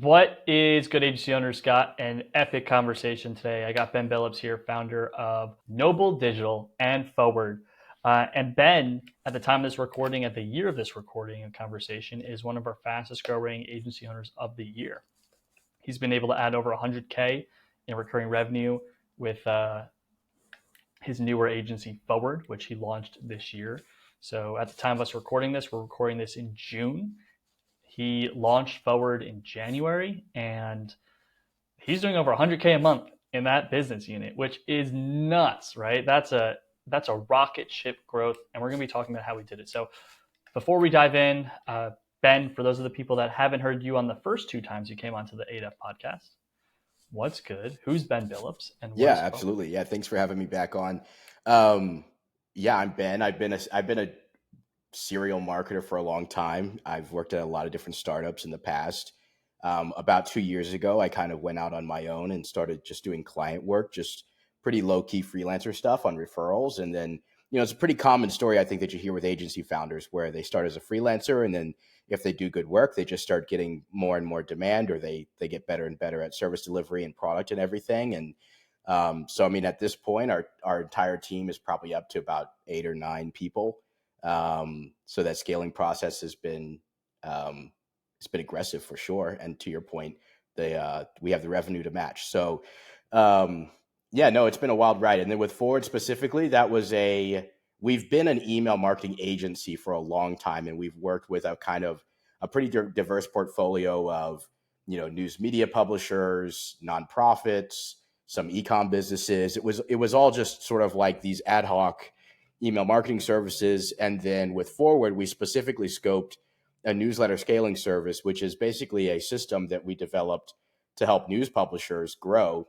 What is good, agency owners? Got an epic conversation today. I got Ben Billups here, founder of Noble Digital and Forward. And Ben, at the time of this recording, at the year of this recording and conversation, is one of our fastest growing agency owners of the year. He's been able to add over 100K in recurring revenue with his newer agency Forward, which he launched this year. So at the time of us recording this, we're recording this in June. He launched Forward in January, and he's doing over 100K a month in that business unit, which is nuts, right? That's a rocket ship growth, and we're going to be talking about how we did it. So before we dive in, Ben, for those of the people that haven't heard you on the first two times you came onto the 8F podcast, what's good? Who's Ben Billups, and what Yeah, is Forward? absolutely. Yeah, thanks for having me back on. Um, yeah, I'm Ben. I've been a serial marketer for a long time. I've worked at a lot of different startups in the past. About 2 years ago, I kind of went out on my own and started just doing client work, just pretty low key freelancer stuff on referrals. And then, it's a pretty common story I think that you hear with agency founders where they start as a freelancer, and then if they do good work, they just start getting more and more demand, or they get better and better at service delivery and product and everything. And so, I mean, at this point, our entire team is probably up to about 8 or 9 people. So that scaling process has been it's been aggressive for sure. And to your point, we have the revenue to match. So yeah, no, it's been a wild ride. And then with Forward specifically, we've been an email marketing agency for a long time, and we've worked with a pretty diverse portfolio of news media publishers, nonprofits, some ecom businesses. It was all just sort of like these ad hoc email marketing services. And then with Forward, we specifically scoped a newsletter scaling service, which is basically a system that we developed to help news publishers grow,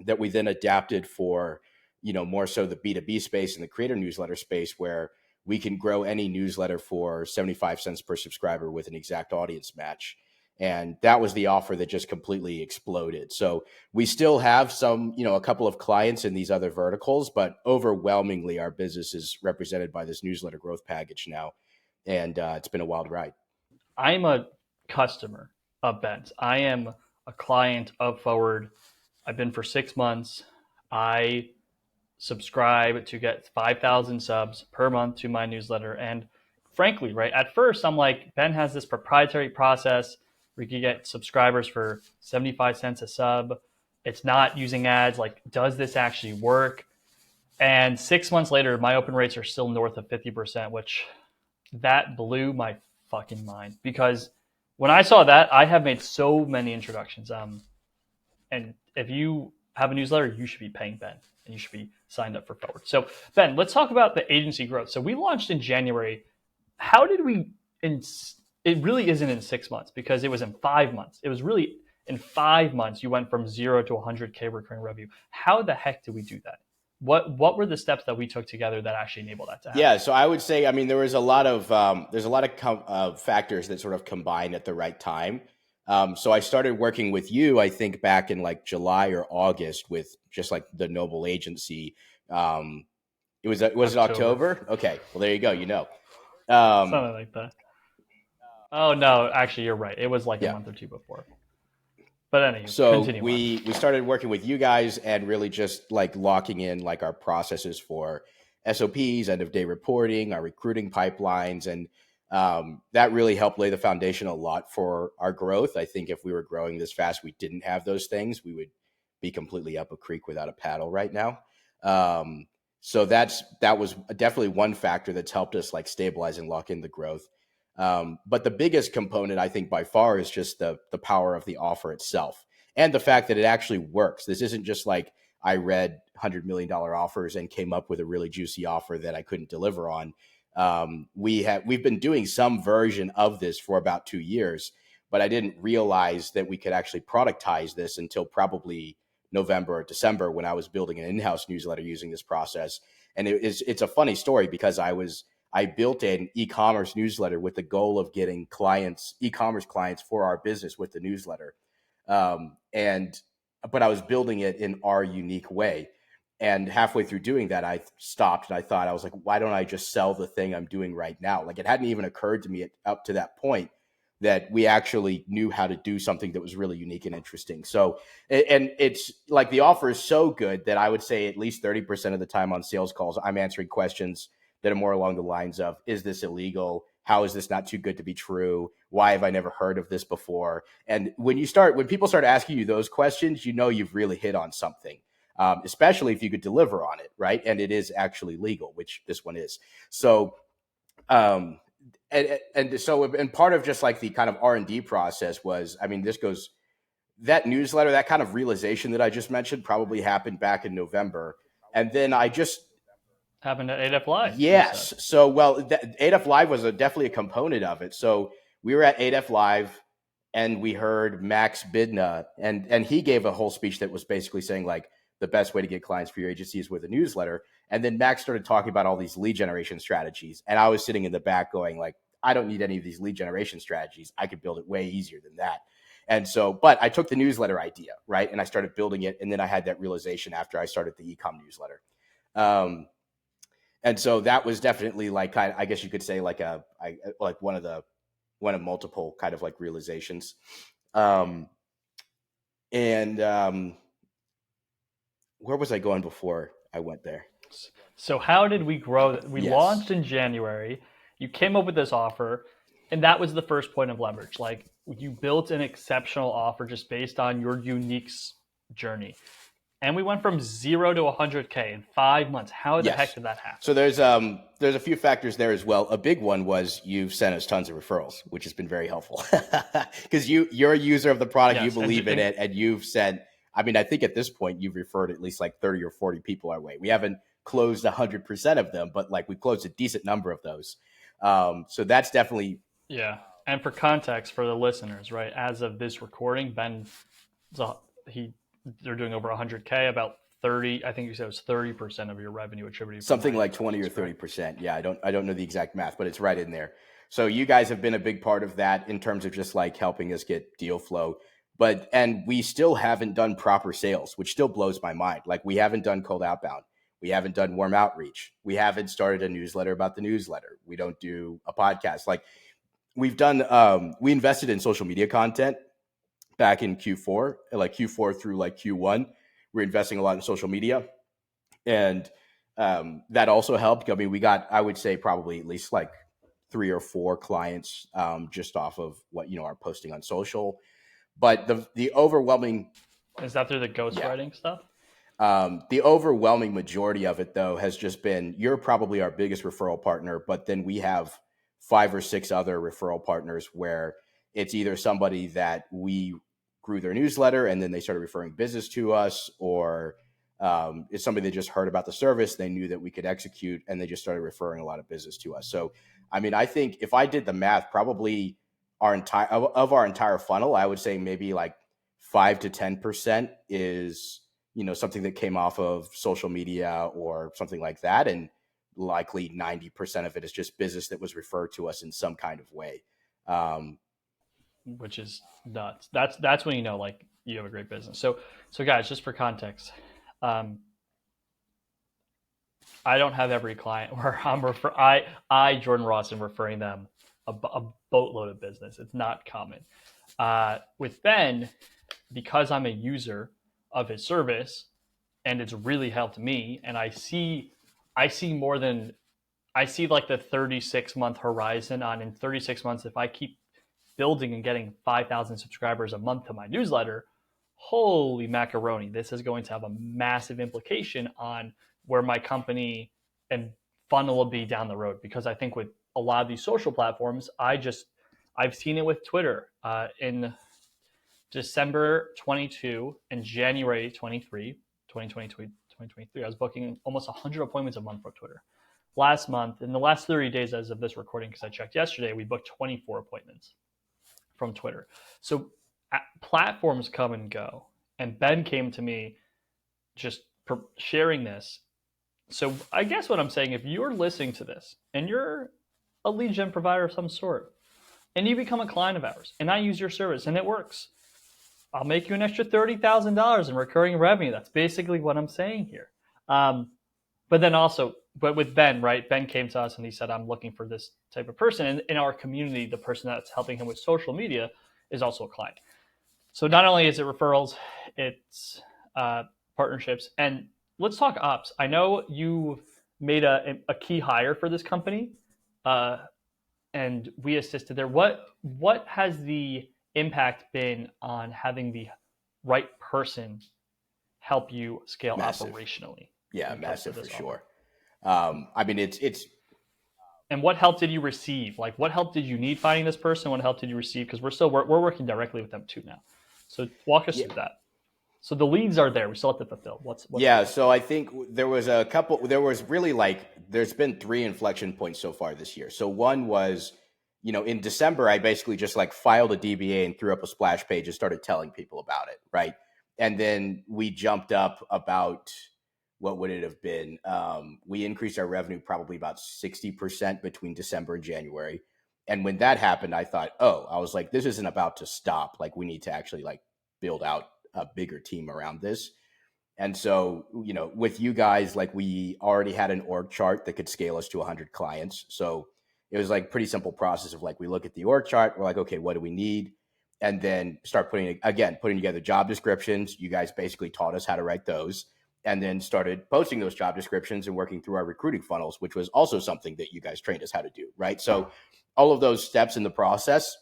that we then adapted for, more so the B2B space and the creator newsletter space, where we can grow any newsletter for 75 cents per subscriber with an exact audience match. And that was the offer that just completely exploded. So we still have a couple of clients in these other verticals, but overwhelmingly our business is represented by this newsletter growth package now. And it's been a wild ride. I'm a customer of Ben's. I am a client of Forward. I've been for 6 months. I subscribe to get 5,000 subs per month to my newsletter. And frankly, right, at first, I'm like, Ben has this proprietary process where you can get subscribers for 75 cents a sub. It's not using ads. Like, does this actually work? And 6 months later, my open rates are still north of 50%, which that blew my fucking mind because when I saw that, I have made so many introductions. And if you have a newsletter, you should be paying Ben and you should be signed up for Forward. So, Ben, let's talk about the agency growth. So, we launched in January. How did we? It really isn't in 6 months because it was in 5 months. It was really in 5 months you went from 0 to 100K recurring revenue. How the heck did we do that? What were the steps that we took together that actually enabled that to happen? Yeah, so I would say, I mean, there was a lot of factors that sort of combined at the right time. So I started working with you, I think, back in like July or August with just like the Noble Agency. Was it October? Okay, well there you go. Something like that. Oh no, actually you're right. It was like a Yeah. month or two before. But anyway, So continue on. we started working with you guys and really just like locking in like our processes for SOPs, end of day reporting, our recruiting pipelines, and that really helped lay the foundation a lot for our growth. I think if we were growing this fast, we didn't have those things, we would be completely up a creek without a paddle right now. So that was definitely one factor that's helped us like stabilize and lock in the growth. But the biggest component, I think, by far is just the power of the offer itself and the fact that it actually works. This isn't just like I read $100 million offers and came up with a really juicy offer that I couldn't deliver on. We've been doing some version of this for about 2 years, but I didn't realize that we could actually productize this until probably November or December when I was building an in-house newsletter using this process. And it's a funny story because I built an e-commerce newsletter with the goal of getting e-commerce clients for our business with the newsletter. But I was building it in our unique way. And halfway through doing that, I stopped and I was like, why don't I just sell the thing I'm doing right now? Like it hadn't even occurred to me up to that point that we actually knew how to do something that was really unique and interesting. So, and it's like the offer is so good that I would say at least 30% of the time on sales calls, I'm answering questions that are more along the lines of, is this illegal? How is this not too good to be true? Why have I never heard of this before? And when people start asking you those questions, you know you've really hit on something, especially if you could deliver on it, right? And it is actually legal, which this one is. So, um, and part of just like the kind of R&D process was, I mean, that newsletter, that kind of realization that I just mentioned probably happened back in November. And then I just, Happened at ADF Live. yes. So, well, ADF Live was definitely a component of it. So we were at ADF Live and we heard Max Bidna, and he gave a whole speech that was basically saying like the best way to get clients for your agency is with a newsletter. And then Max started talking about all these lead generation strategies. And I was sitting in the back going like, I don't need any of these lead generation strategies. I could build it way easier than that. And so, but I took the newsletter idea, right? And I started building it. And then I had that realization after I started the ecom newsletter. And so that was definitely like, I guess you could say like one of multiple kind of like realizations. Where was I going before I went there? So how did we grow? We launched in January. You came up with this offer, and that was the first point of leverage. Like you built an exceptional offer just based on your unique journey. And we went from 0 to 100K in 5 months. How the heck did that happen? So there's a few factors there as well. A big one was you've sent us tons of referrals, which has been very helpful because you're a user of the product, you believe in it, and you've sent. I mean, I think at this point you've referred at least like 30 or 40 people our way. We haven't closed 100% of them, but like we closed a decent number of those. So that's definitely And for context for the listeners, right? As of this recording, Ben, they're doing over 100K, about 30. I think you said it was 30% of your revenue attributed. Something like 20 or 30%. Yeah, I don't know the exact math, but it's right in there. So you guys have been a big part of that in terms of just like helping us get deal flow. And we still haven't done proper sales, which still blows my mind. Like we haven't done cold outbound. We haven't done warm outreach. We haven't started a newsletter about the newsletter. We don't do a podcast. Like we've done, we invested in social media content back in Q4, like Q4 through like Q1. We're investing a lot in social media. And that also helped. I mean, we got, I would say probably at least like 3 or 4 clients just off of what, our posting on social. But the overwhelming... Is that through the ghostwriting stuff? The overwhelming majority of it, though, has just been, you're probably our biggest referral partner, but then we have 5 or 6 other referral partners where it's either somebody that we grew their newsletter and then they started referring business to us, or it's somebody that just heard about the service, they knew that we could execute, and they just started referring a lot of business to us. So, I mean, I think if I did the math, probably our entire funnel, I would say maybe like 5 to 10% is, something that came off of social media or something like that. And likely 90% of it is just business that was referred to us in some kind of way. Which is nuts. That's when like you have a great business. So guys, just for context, I don't have every client where I Jordan Ross am referring them a boatload of business. It's not common. With Ben, because I'm a user of his service and it's really helped me, and I see like the 36-month horizon on. In 36 months, if I keep building and getting 5,000 subscribers a month to my newsletter, holy macaroni, this is going to have a massive implication on where my company and funnel will be down the road. Because I think with a lot of these social platforms, I've seen it with Twitter in December 22 and January 2023, I was booking almost 100 appointments a month for Twitter. Last month, in the last 30 days as of this recording, because I checked yesterday, we booked 24 appointments from Twitter. So platforms come and go. And Ben came to me just sharing this. So I guess what I'm saying, if you're listening to this and you're a lead gen provider of some sort and you become a client of ours and I use your service and it works, I'll make you an extra $30,000 in recurring revenue. That's basically what I'm saying here. But then also, but with Ben, right? Ben came to us and he said, I'm looking for this type of person. And in our community, the person that's helping him with social media is also a client. So not only is it referrals, it's partnerships. And let's talk ops. I know you made a key hire for this company, uh, and we assisted there. What has the impact been on having the right person help you scale Massive. operationally Yeah, when it comes to massive for this offer? sure. I mean, it's And what help did you receive? Like, what help did you need finding this person? What help did you receive? Because we're working directly with them too now. So walk us yeah, through that. So the leads are there. We still have to fulfill. What's the yeah. work? So I think there was a couple. There was really like there's been three inflection points so far this year. So one was, in December, I basically just like filed a DBA and threw up a splash page and started telling people about it, right? And then we jumped up about what would it have been? We increased our revenue probably about 60% between December and January. And when that happened, I was like, this isn't about to stop. Like, we need to actually like build out a bigger team around this. And so, with you guys, like we already had an org chart that could scale us to 100 clients. So it was like pretty simple process of like, we look at the org chart, we're like, okay, what do we need? And then start putting together job descriptions. You guys basically taught us how to write those and then started posting those job descriptions and working through our recruiting funnels, which was also something that you guys trained us how to do. Right. So all of those steps in the process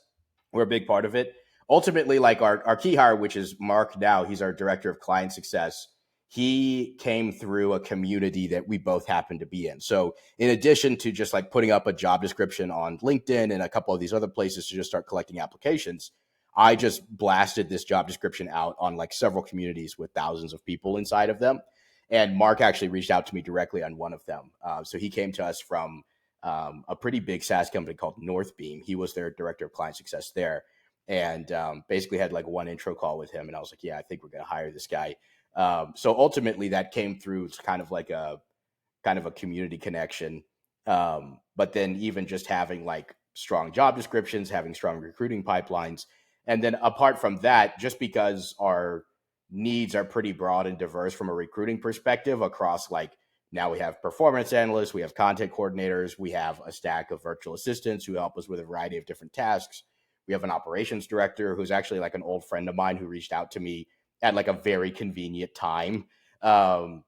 were a big part of it. Ultimately, like our key hire, which is Mark now, he's our director of client success. He came through a community that we both happen to be in. So in addition to just like putting up a job description on LinkedIn and a couple of these other places to just start collecting applications, I just blasted this job description out on like several communities with thousands of people inside of them. And Mark actually reached out to me directly on one of them. So he came to us from a pretty big SaaS company called Northbeam. He was their director of client success there, and basically had like one intro call with him. And I was like, yeah, I think we're going to hire this guy. So ultimately, that came through kind of like a community connection. But then even just having like strong job descriptions, having strong recruiting pipelines, and then apart from that, just because our needs are pretty broad and diverse from a recruiting perspective across like now we have performance analysts, we have content coordinators, we have a stack of virtual assistants who help us with a variety of different tasks. We have an operations director who's actually like an old friend of mine who reached out to me at like a very convenient time. So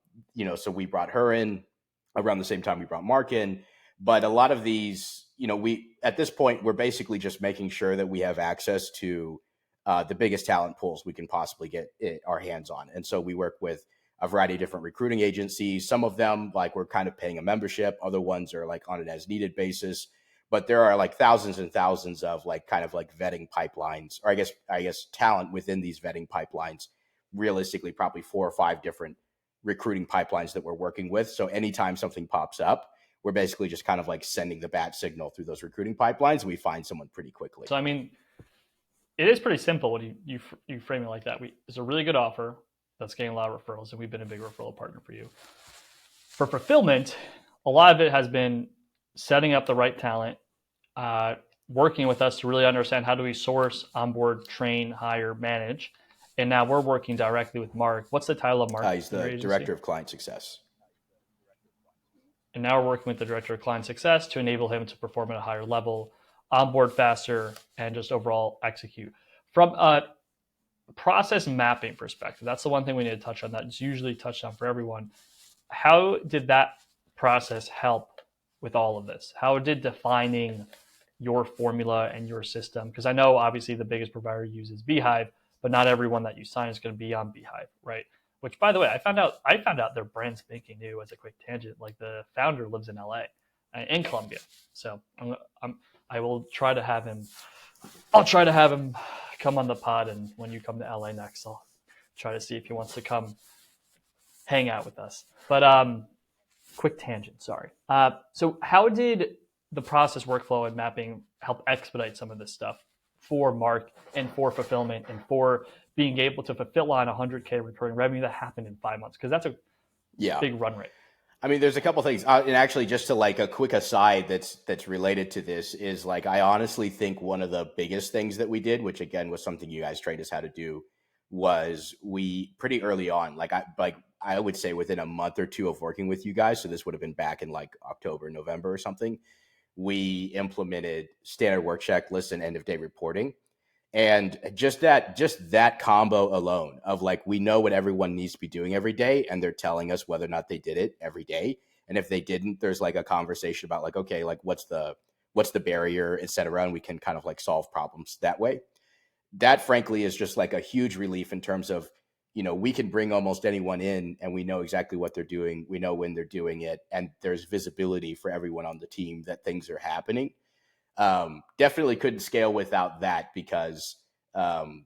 we brought her in around the same time we brought Mark in. But a lot of these, we at this point, we're basically just making sure that we have access to the biggest talent pools we can possibly get our hands on. And so we work with a variety of different recruiting agencies. Some of them, like we're kind of paying a membership. Other ones are like on an as needed basis. But there are like thousands and thousands of like kind of like vetting pipelines, or I guess talent within these vetting pipelines. Realistically, probably 4 or 5 different recruiting pipelines that we're working with. So anytime something pops up, we're basically just kind of like sending the bat signal through those recruiting pipelines, and we find someone pretty quickly. So I mean, it is pretty simple when you frame it like that. It's a really good offer that's getting a lot of referrals, and we've been a big referral partner for you. For fulfillment, a lot of it has been setting up the right talent, working with us to really understand how do we source, onboard, train, hire, manage. And now we're working directly with Mark. What's the title of Mark He's in your the agency? director of client success. And now we're working with the director of client success to enable him to perform at a higher level, onboard faster, and just overall execute. From a process mapping perspective, that's the one thing we need to touch on. That's usually touched on for everyone. How did that process help with all of this? How did defining your formula and your system? Because I know obviously the biggest provider uses Beehive, but not everyone that you sign is going to be on Beehive, right? Which, by the way, I found out their brand spanking new as a quick tangent. Like the founder lives in LA, in Colombia, so I will try to have him. I'll try to have him come on the pod, and when you come to LA next, I'll try to see if he wants to come hang out with us. But quick tangent, sorry. So how did the process workflow and mapping help expedite some of this stuff for Mark and for fulfillment and for being able to fulfill on 100K recurring revenue that happened in 5 months? Because that's a Yeah. big run rate. I mean, there's a couple things, and actually, just to like a quick aside that's related to this is like I honestly think one of the biggest things that we did, which again was something you guys trained us how to do, was we pretty early on, like I would say within a month or two of working with you guys, so this would have been back in like October, November or something, we implemented standard work checklists and end of day reporting. And just that combo alone of like, we know what everyone needs to be doing every day, and they're telling us whether or not they did it every day. And if they didn't, there's like a conversation about like, okay, like what's the barrier, et cetera. And we can kind of like solve problems that way. That frankly is just like a huge relief in terms of, we can bring almost anyone in and we know exactly what they're doing. We know when they're doing it, and there's visibility for everyone on the team that things are happening. Definitely couldn't scale without that because, and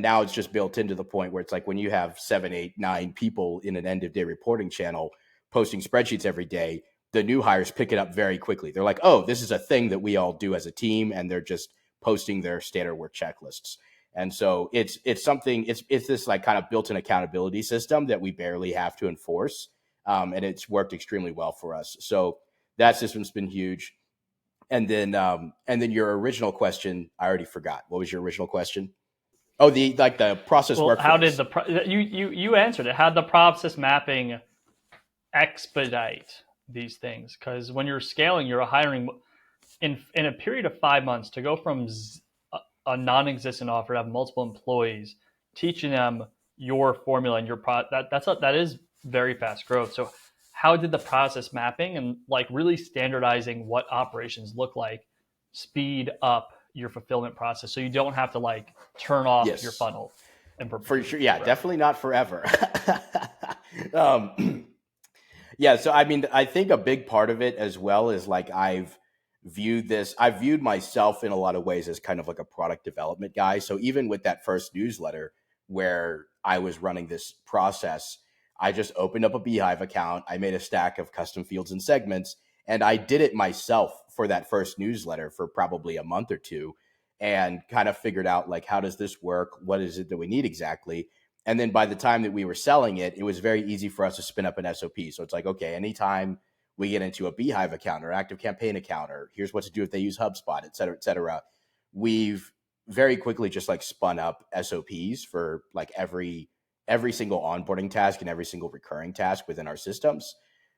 now it's just built into the point where it's like when you have 7, 8, 9 people in an end of day reporting channel posting spreadsheets every day, the new hires pick it up very quickly. They're like, oh, this is a thing that we all do as a team, and they're just posting their standard work checklists. And so it's something, it's this like kind of built-in accountability system that we barely have to enforce. And it's worked extremely well for us. So that system's been huge. And then your original question, I already forgot. What was your original question? Oh, the process Well, how did workflows. you answered it? How did the process mapping expedite these things? Because when you're scaling, you're hiring in a period of 5 months to go from a non-existent offer to have multiple employees, teaching them your formula and your that is very fast growth. So how did the process mapping and like really standardizing what operations look like speed up your fulfillment process so you don't have to like turn off your Yes, funnel in for perpetuity sure. Yeah, forever? definitely not forever. um, Yeah, so I mean, I think a big part of it as well is like I've viewed myself in a lot of ways as kind of like a product development guy. So even with that first newsletter where I was running this process, I just opened up a Beehive account. I made a stack of custom fields and segments, and I did it myself for that first newsletter for probably a month or two, and kind of figured out like, how does this work? What is it that we need exactly? And then by the time that we were selling it, it was very easy for us to spin up an SOP. So it's like, okay, anytime we get into a Beehive account or active campaign account, or here's what to do if they use HubSpot, et cetera, et cetera, we've very quickly just like spun up SOPs for like every single onboarding task and every single recurring task within our systems.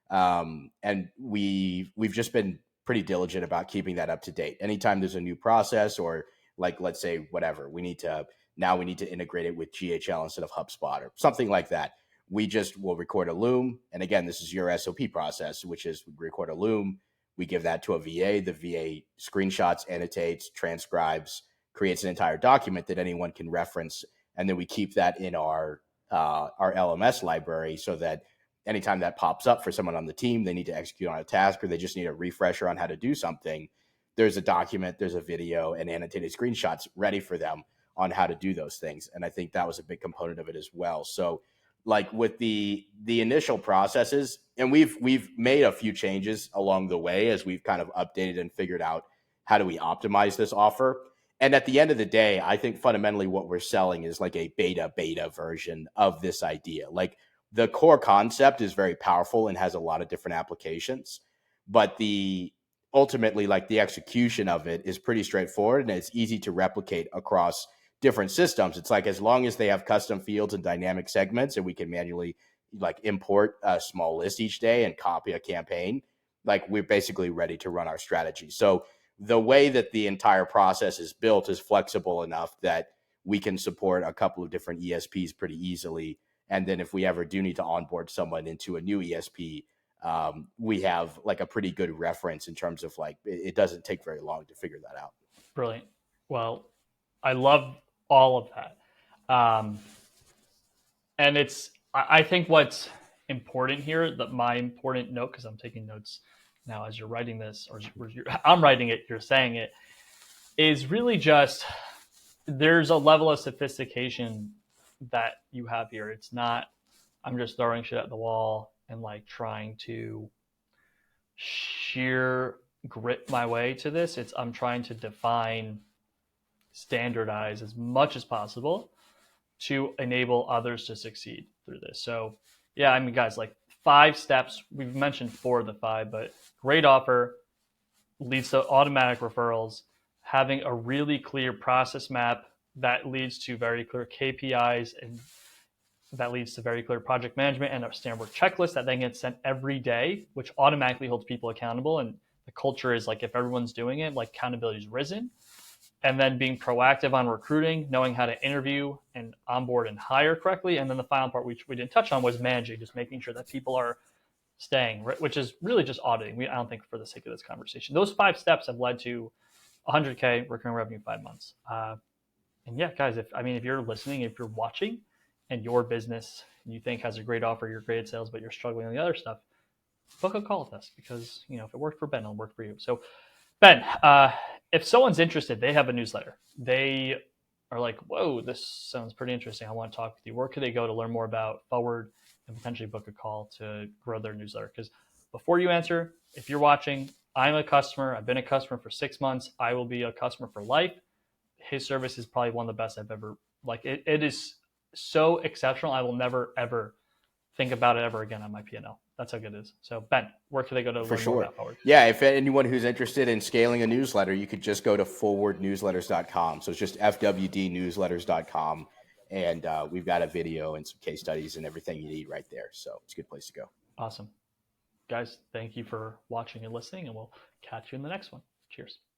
And we've just been pretty diligent about keeping that up to date. Anytime there's a new process, or like, let's say whatever, we need to integrate it with GHL instead of HubSpot or something like that. We just will record a loom. And again, this is your SOP process, which is we record a loom. We give that to a VA. The VA screenshots, annotates, transcribes, creates an entire document that anyone can reference. And then we keep that in our LMS library so that anytime that pops up for someone on the team, they need to execute on a task or they just need a refresher on how to do something. There's a document, there's a video, and annotated screenshots ready for them on how to do those things. And I think that was a big component of it as well. So like with the initial processes, and we've made a few changes along the way as we've kind of updated and figured out how do we optimize this offer. And at the end of the day, I think fundamentally what we're selling is like a beta version of this idea. Like the core concept is very powerful and has a lot of different applications, but the ultimately like the execution of it is pretty straightforward and it's easy to replicate across different systems. It's like as long as they have custom fields and dynamic segments and we can manually like import a small list each day and copy a campaign, like we're basically ready to run our strategy. So the way that the entire process is built is flexible enough that we can support a couple of different ESPs pretty easily. And then if we ever do need to onboard someone into a new ESP, we have like a pretty good reference in terms of like, it doesn't take very long to figure that out. Brilliant. Well, I love all of that. And I think what's important here, that my important note, because I'm taking notes now as you're writing this, or I'm writing it, you're saying it, is really just there's a level of sophistication that you have here. It's not, I'm just throwing shit at the wall and like trying to sheer grit my way to this. I'm trying to define, standardize as much as possible to enable others to succeed through this. So yeah, I mean, guys, like 5 steps. We've mentioned 4 of the 5, but great offer leads to automatic referrals, having a really clear process map that leads to very clear KPIs and that leads to very clear project management and a standard work checklist that then gets sent every day, which automatically holds people accountable. And the culture is like, if everyone's doing it, like accountability is risen. And then being proactive on recruiting, knowing how to interview and onboard and hire correctly. And then the final part, which we didn't touch on, was managing, just making sure that people are staying, which is really just auditing. I don't think for the sake of this conversation, those 5 steps have led to 100K recurring revenue in 5 months. And yeah, guys, if you're listening, if you're watching, and your business you think has a great offer, you're great at sales, but you're struggling on the other stuff, book a call with us because if it worked for Ben, it'll work for you. So Ben, if someone's interested, they have a newsletter. They are like, whoa, this sounds pretty interesting. I want to talk with you. Where could they go to learn more about Forward and potentially book a call to grow their newsletter? Because before you answer, if you're watching, I'm a customer. I've been a customer for 6 months. I will be a customer for life. His service is probably one of the best I've ever, it is so exceptional. I will never, ever think about it ever again on my P&L. That's how good it is. So Ben, where can they go to For learn more sure. about Forward? Yeah, if anyone who's interested in scaling a newsletter, you could just go to forwardnewsletters.com. So it's just fwdnewsletters.com. And we've got a video and some case studies and everything you need right there. So it's a good place to go. Awesome. Guys, thank you for watching and listening, and we'll catch you in the next one. Cheers.